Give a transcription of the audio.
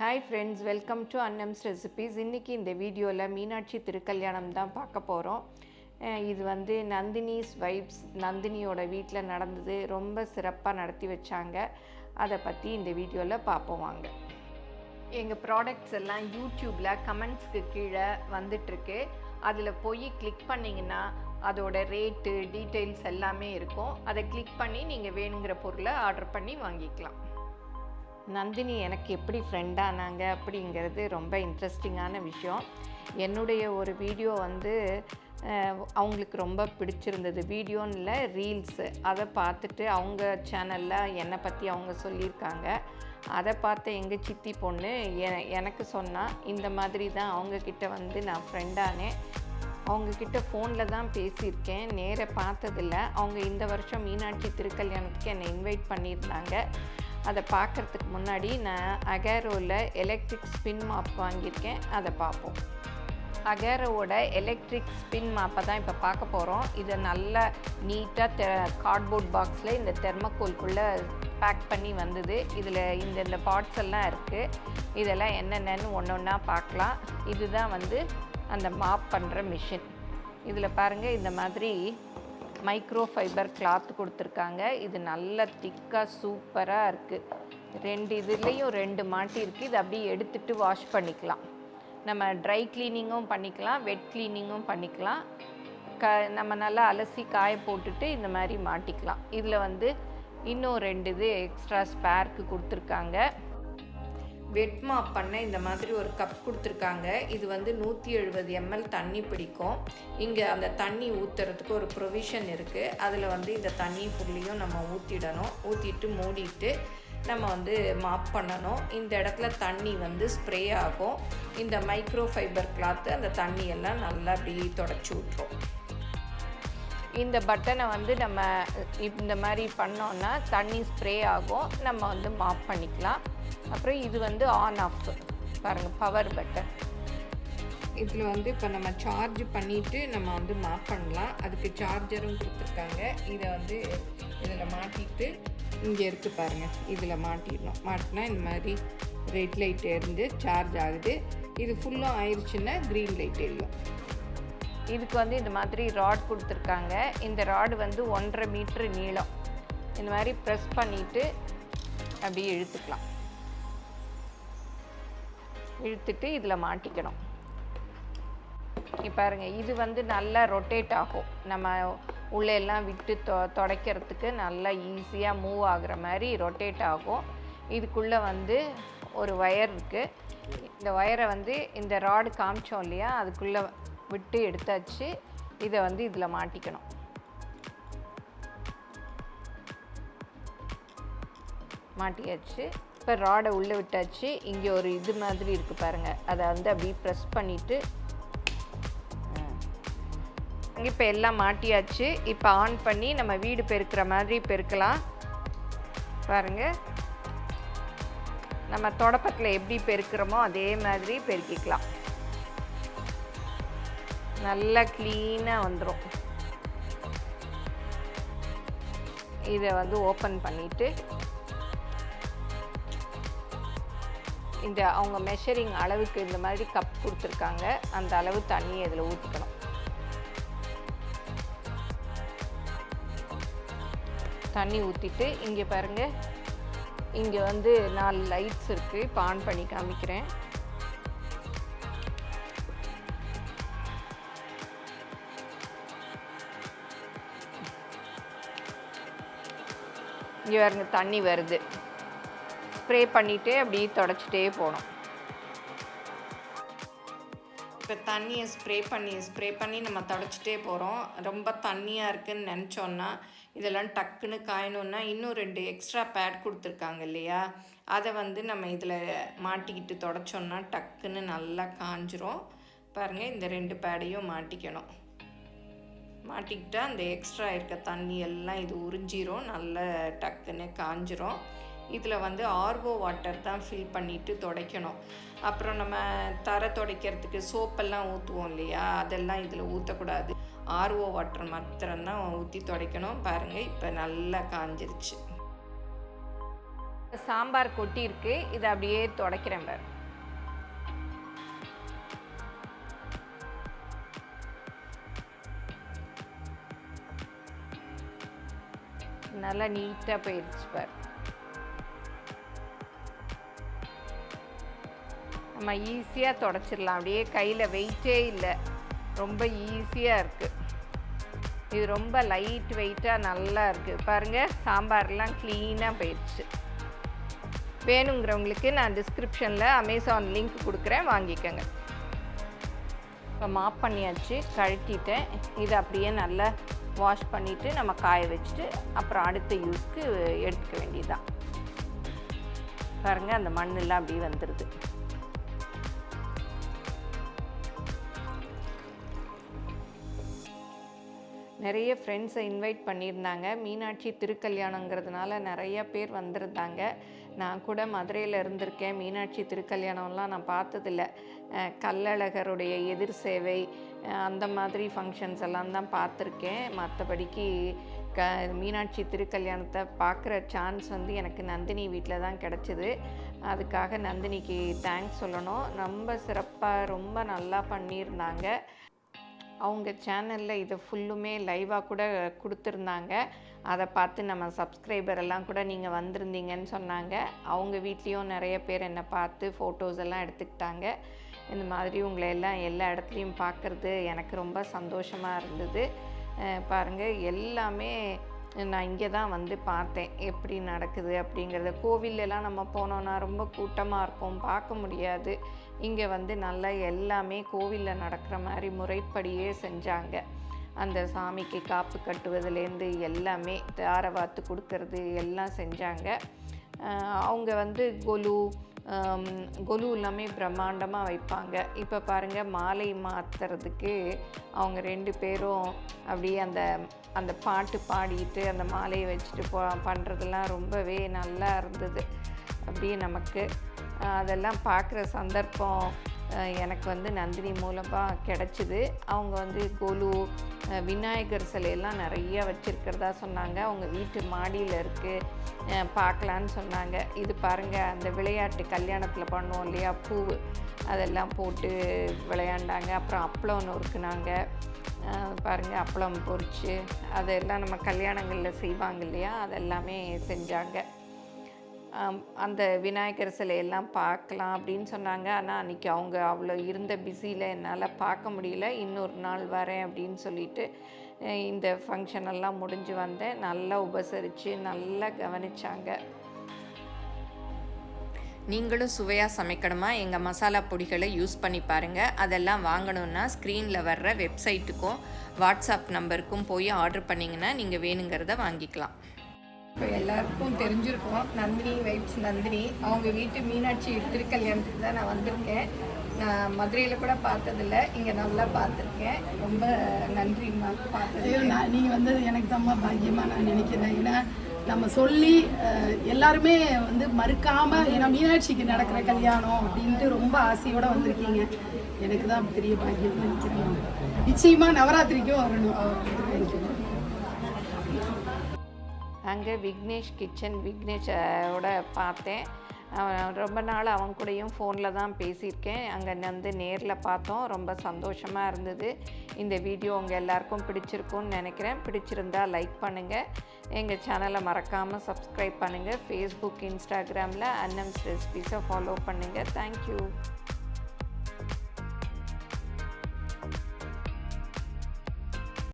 Hi friends, welcome to Annam's recipes. இன்றைக்கி இந்த வீடியோவில் மீனாட்சி திருக்கல்யாணம் தான் பார்க்க போகிறோம். இது வந்து நந்தினிஸ் வைப்ஸ், நந்தினியோட வீட்டில் நடந்தது. ரொம்ப சிறப்பாக நடத்தி வச்சாங்க. அதை பற்றி இந்த வீடியோவில் பார்ப்போம் வாங்க. எங்கள் ப்ராடக்ட்ஸ் எல்லாம் யூடியூப்பில் கமெண்ட்ஸ்க்கு கீழே வந்துட்டுருக்கு. அதில் போய் கிளிக் பண்ணிங்கன்னா அதோட ரேட்டு டீட்டெயில்ஸ் எல்லாமே இருக்கும். அதை கிளிக் பண்ணி நீங்கள் வேணுங்கிற பொருளை ஆர்டர் பண்ணி வாங்கிக்கலாம். நந்தினி எனக்கு எப்படி ஃப்ரெண்டானாங்க அப்படிங்கிறது ரொம்ப இன்ட்ரெஸ்டிங்கான விஷயம். என்னுடைய ஒரு வீடியோ வந்து அவங்களுக்கு ரொம்ப பிடிச்சிருந்தது. வீடியோன்னு இல்லை, ரீல்ஸு. அதை பார்த்துட்டு அவங்க சேனலில் என்னை பற்றி அவங்க சொல்லியிருக்காங்க. அதை பார்த்த எங்கள் சித்தி பொண்ணு எனக்கு சொன்னால், இந்த மாதிரி தான் அவங்கக்கிட்ட வந்து நான் ஃப்ரெண்டானேன். அவங்கக்கிட்ட ஃபோனில் தான் பேசியிருக்கேன், நேராக பார்த்ததில்ல. அவங்க இந்த வருஷம் மீனாட்சி திருக்கல்யாணத்துக்கு என்னை இன்வைட் பண்ணியிருந்தாங்க. அதை பார்க்குறதுக்கு முன்னாடி நான் அகேரோவில் எலக்ட்ரிக் ஸ்பின் மாப் வாங்கியிருக்கேன். அதை பார்ப்போம். அகேரோவோட எலக்ட்ரிக் ஸ்பின் மாப்பை தான் இப்போ பார்க்க போகிறோம். இதை நல்லா நீட்டாக கார்ட்போர்ட் பாக்ஸில் இந்த தெர்மோகோல்குள்ளே பேக் பண்ணி வந்தது. இதில் இந்த பார்ட்ஸ் எல்லாம் இருக்குது. இதெல்லாம் என்னென்னு ஒன்று ஒன்றா பார்க்கலாம். இதுதான் வந்து அந்த மாப் பண்ணுற மிஷின். இதில் பாருங்கள், இந்த மாதிரி மைக்ரோ ஃபைபர் கிளாத் கொடுத்துருக்காங்க. இது நல்ல திக்காக சூப்பராக இருக்குது. இதுலேயும் 2 மாட்டி இருக்குது. இது அப்படியே எடுத்துகிட்டு வாஷ் பண்ணிக்கலாம். நம்ம ட்ரை க்ளீனிங்கும் பண்ணிக்கலாம், வெட் க்ளீனிங்கும் பண்ணிக்கலாம். நம்ம நல்லா அலசி காய போட்டுட்டு இந்த மாதிரி மாட்டிக்கலாம். இதில் வந்து இன்னும் 2 இது எக்ஸ்ட்ரா ஸ்பேருக்கு கொடுத்துருக்காங்க. வெட் மாப் பண்ண இந்த மாதிரி ஒரு கப் கொடுத்துருக்காங்க. இது வந்து 170 ml தண்ணி பிடிக்கும். இங்கே அந்த தண்ணி ஊற்றுறதுக்கு ஒரு ப்ரொவிஷன் இருக்குது. அதில் வந்து இந்த தண்ணி ஃபுல்லையும் நம்ம ஊற்றிடணும். ஊற்றிட்டு மூடிட்டு நம்ம வந்து மாப் பண்ணணும். இந்த இடத்துல தண்ணி வந்து ஸ்ப்ரே ஆகும். இந்த மைக்ரோ ஃபைபர் கிளாத்து அந்த தண்ணியெல்லாம் நல்லா அப்படி தொடச்சி விட்ரும். இந்த பட்டனை வந்து நம்ம இந்த மாதிரி பண்ணோன்னா தண்ணி ஸ்ப்ரே ஆகும். நம்ம வந்து மாப் பண்ணிக்கலாம். அப்புறம் இது வந்து ஆன் ஆஃப் பாருங்கள், பவர் பட்டன். இதில் வந்து இப்போ நம்ம சார்ஜ் பண்ணிவிட்டு நம்ம வந்து மாப் பண்ணலாம். அதுக்கு சார்ஜரும் கொடுத்துருக்காங்க. இதை வந்து இதில் மாட்டிட்டு இங்கே இருக்குது பாருங்கள், இதில் மாட்டிடணும். மாட்டினா இந்த மாதிரி ரெட் லைட் எரிந்து சார்ஜ் ஆகுது. இது ஃபுல்லாக ஆயிடுச்சுன்னா க்ரீன் லைட் எரியும். இதுக்கு வந்து இந்த மாதிரி ராட் கொடுத்துருக்காங்க. இந்த ராடு வந்து 1.5 மீட்டர் நீளம். இந்த மாதிரி ப்ரெஸ் பண்ணிவிட்டு அப்படியே இழுத்துக்கலாம். இழுத்துட்டு இதில் மாட்டிக்கணும். இப்போ பாருங்கள், இது வந்து நல்லா ரொட்டேட் ஆகும். நம்ம உள்ளெல்லாம் விட்டு துடைக்கிறதுக்கு நல்லா ஈஸியாக மூவ் ஆகுற மாதிரி ரொட்டேட் ஆகும். இதுக்குள்ளே வந்து ஒரு ஒயர் இருக்குது. இந்த ஒயரை வந்து இந்த ராடு காமிச்சோம் இல்லையா, அதுக்குள்ளே விட்டு எடுத்தாச்சு. இதை வந்து இதில் மாட்டிக்கணும். மாட்டியாச்சு. இப்போ ராடை உள்ளே விட்டாச்சு. இங்கே ஒரு இது மாதிரி இருக்குது பாருங்கள், அதை வந்து அப்படியே ப்ரெஸ் பண்ணிவிட்டு இப்போ எல்லாம் மாட்டியாச்சு. இப்போ ஆன் பண்ணி நம்ம வீடு பெருக்கிற மாதிரி பெருக்கலாம். பாருங்கள், நம்ம தொடப்பத்தில் எப்படி பெருக்கிறோமோ அதே மாதிரி பெருக்கிக்கலாம். நல்லா க்ளீனாக வந்துடும். இதை வந்து ஓப்பன் பண்ணிவிட்டு இந்த அவங்க மெஷரிங் அளவுக்கு இந்த மாதிரி கப் கொடுத்துருக்காங்க. அந்த அளவு தண்ணியை இதில் ஊற்றிக்கணும். தண்ணி ஊற்றிட்டு இங்கே பாருங்கள், இங்கே வந்து 4 லைட்ஸ் இருக்குது. இப்போ ஆன் பண்ணி காமிக்கிறேன். இங்கே பாருங்க, தண்ணி வருது. ஸ்ப்ரே பண்ணிவிட்டு அப்படியே தொடச்சிட்டே போகணும். இப்போ தண்ணியை ஸ்ப்ரே பண்ணி நம்ம தொடச்சிட்டே போகிறோம். ரொம்ப தண்ணியாக இருக்குதுன்னு நினச்சோன்னா, இதெல்லாம் டக்குன்னு காயணுன்னா இன்னும் 2 எக்ஸ்ட்ரா பேட் கொடுத்துருக்காங்க இல்லையா, அதை வந்து நம்ம இதில் மாட்டிக்கிட்டு தொடச்சோன்னா டக்குன்னு நல்லா காஞ்சிரும். பாருங்கள், இந்த 2 பேடையும் மாட்டிக்கணும். மாட்டிக்கிட்டால் அந்த எக்ஸ்ட்ரா இருக்க தண்ணி எல்லாம் இது உறிஞ்சிரும், நல்லா டக்குன்னு காஞ்சிரும். இதில் வந்து ஆர்ஓ வாட்டர் தான் ஃபில் பண்ணிவிட்டு துடைக்கணும். அப்புறம் நம்ம தரை துடைக்கிறதுக்கு சோப்பெல்லாம் ஊற்றுவோம் இல்லையா, அதெல்லாம் இதில் ஊற்றக்கூடாது. ஆர்ஓ வாட்டர் மாத்திரம்தான் ஊற்றி துடைக்கணும். பாருங்கள், இப்போ நல்லா காஞ்சிருச்சு. சாம்பார் கொட்டி இருக்குது. இதை அப்படியே துடைக்கிறேன் பாரு. நல்லா நீட்டாக போயிடுச்சு பார். நம்ம ஈஸியாக தொடச்சிடலாம், அப்படியே கையில் வெயிட்டே இல்லை, ரொம்ப ஈஸியாக இருக்குது. இது ரொம்ப லைட் வெயிட்டாக நல்லா இருக்குது பாருங்கள். சாம்பார்லாம் க்ளீனாக போயிடுச்சு. வேணுங்கிறவங்களுக்கு நான் டிஸ்கிரிப்ஷனில் அமேசான் லிங்க் கொடுக்குறேன், வாங்கிக்கோங்க. இப்போ மாப் பண்ணியாச்சு, கழட்டிட்டேன். இது அப்படியே நல்லா வாஷ் பண்ணிவிட்டு நம்ம காய வச்சுட்டு அப்புறம் அடுத்த யூஸ்க்கு எடுத்துக்க வேண்டியதுதான். பாருங்கள், அந்த மண்ணெல்லாம் அப்படியே வந்துடுது. நிறைய ஃப்ரெண்ட்ஸை இன்வைட் பண்ணியிருந்தாங்க. மீனாட்சி திருக்கல்யாணங்கிறதுனால நிறைய பேர் வந்திருந்தாங்க. நான் கூட மதுரையில் இருந்திருக்கேன். மீனாட்சி திருக்கல்யாணம்லாம் நான் பார்த்ததில்ல. கள்ளழகருடைய எதிர் சேவை அந்த மாதிரி ஃபங்க்ஷன்ஸ் எல்லாம் தான் பார்த்துருக்கேன். மற்றபடிக்கு மீனாட்சி திருக்கல்யாணத்தை பார்க்குற சான்ஸ் வந்து எனக்கு நந்தினி வீட்டில் தான் கிடச்சிது. அதுக்காக நந்தினிக்கு தேங்க்ஸ் சொல்லணும். ரொம்ப சிறப்பாக ரொம்ப நல்லா பண்ணியிருந்தாங்க. அவங்க சேனலில் இதை ஃபுல்லுமே லைவாக கூட கொடுத்துருந்தாங்க. அதை பார்த்து நம்ம சப்ஸ்கிரைபர் எல்லாம் கூட நீங்கள் வந்திருந்தீங்கன்னு சொன்னாங்க. அவங்க வீட்லேயும் நிறைய பேர் என்னை பார்த்து ஃபோட்டோஸ் எல்லாம் எடுத்துக்கிட்டாங்க. இந்த மாதிரி உங்களை எல்லாம் எல்லா இடத்துலையும் பார்க்குறது எனக்கு ரொம்ப சந்தோஷமாக இருந்தது. பாருங்கள், எல்லாமே நான் இங்கே தான் வந்து பார்த்தேன் எப்படி நடக்குது அப்படிங்கிறத. கோவிலெல்லாம் நம்ம போனோன்னா ரொம்ப கூட்டமாக இருக்கும், பார்க்க முடியாது. இங்கே வந்து நல்லா எல்லாமே கோவிலில் நடக்கிற மாதிரி முறைப்படியே செஞ்சாங்க. அந்த சாமிக்கு காப்பு கட்டுவதுலேருந்து எல்லாமே தாரவாத்து கொடுக்கறது எல்லாம் செஞ்சாங்க. அவங்க வந்து கொலு எல்லாமே பிரம்மாண்டமாக வைப்பாங்க. இப்போ பாருங்கள், மாலை மாற்றுறதுக்கு அவங்க 2 பேரும் அப்படியே அந்த பாட்டு பாடிட்டு அந்த மாலையை வச்சுட்டு பண்ணுறதெல்லாம் ரொம்பவே நல்லா இருந்தது. அப்படியே நமக்கு அதெல்லாம் பார்க்குற சந்தர்ப்பம் எனக்கு வந்து நந்தினி மூலமாக கிடச்சிது. அவங்க வந்து விநாயகர் சிலையெல்லாம் நிறையா வச்சுருக்கிறதா சொன்னாங்க. அவங்க வீட்டு மாடியில் இருக்குது, பார்க்கலான்னு சொன்னாங்க. இது பாருங்கள், அந்த விளையாட்டு கல்யாணத்தில் பண்ணுவோம் இல்லையா, பூவு அதெல்லாம் போட்டு விளையாண்டாங்க. அப்புறம் அப்பளம் நொறுக்குனாங்க. பாருங்கள், அப்பளம் பொரிச்சு அதெல்லாம் நம்ம கல்யாணங்களில் செய்வாங்க இல்லையா, அதெல்லாமே செஞ்சாங்க. அந்த விநாயகர் சிலையெல்லாம் பார்க்கலாம் அப்படின்னு சொன்னாங்க. ஆனால் அன்றைக்கி அவங்க அவ்வளோ இருந்த பிஸியில் என்னால் பார்க்க முடியல. இன்னொரு நாள் வரேன் அப்படின்னு சொல்லிட்டு இந்த ஃபங்க்ஷன் எல்லாம் முடிஞ்சு வந்தேன். நல்லா உபசரித்து நல்லா கவனித்தாங்க. நீங்களும் சுவையாக சமைக்கணுமா, எங்கள் மசாலா பொடிகளை யூஸ் பண்ணி பாருங்கள். அதெல்லாம் வாங்கணுன்னா ஸ்க்ரீனில் வர்ற வெப்சைட்டுக்கும் வாட்ஸ்அப் நம்பருக்கும் போய் ஆர்டர் பண்ணிங்கன்னா நீங்கள் வேணுங்கிறத வாங்கிக்கலாம். இப்போ எல்லாருக்கும் தெரிஞ்சிருக்கும், நந்தினி வைப்ஸ் நந்தினி. அவங்க வீட்டு மீனாட்சி திருக்கல்யாணத்துக்கு தான் நான் வந்திருக்கேன். நான் மதுரையில் கூட பார்த்ததில்ல, இங்கே நல்லா பார்த்துருக்கேன். ரொம்ப நன்றிம்மா பார்த்தது. நீங்கள் வந்தது எனக்கு தான்மா பாக்கியமாக நான் நினைக்கிறேன். ஏன்னா நம்ம சொல்லி எல்லாருமே வந்து மறுக்காமல், ஏன்னா மீனாட்சிக்கு நடக்கிற கல்யாணம் அப்படின்ட்டு ரொம்ப ஆசையோடு வந்திருக்கீங்க. எனக்கு தான் பெரிய பாக்கியம் நினைக்கிறேன். நிச்சயமாக நவராத்திரிக்கும் வரணும். தேங்க்யூ. அங்கே விக்னேஷ் கிச்சன் விக்னேஷோட பார்த்தேன். ரொம்ப நாள் அவங்க கூடயும் ஃபோனில் தான் பேசியிருக்கேன். அங்கே வந்து நேரில் பார்த்தோம். ரொம்ப சந்தோஷமாக இருந்தது. இந்த வீடியோ உங்கள் எல்லாருக்கும் பிடிச்சிருக்குன்னு நினைக்கிறேன். பிடிச்சிருந்தா லைக் பண்ணுங்கள். எங்கள் சேனலை மறக்காமல் சப்ஸ்கிரைப் பண்ணுங்கள். ஃபேஸ்புக், இன்ஸ்டாகிராமில் அன்னம்ஸ் ரெசிபீஸை ஃபாலோ பண்ணுங்கள். தேங்க்யூ.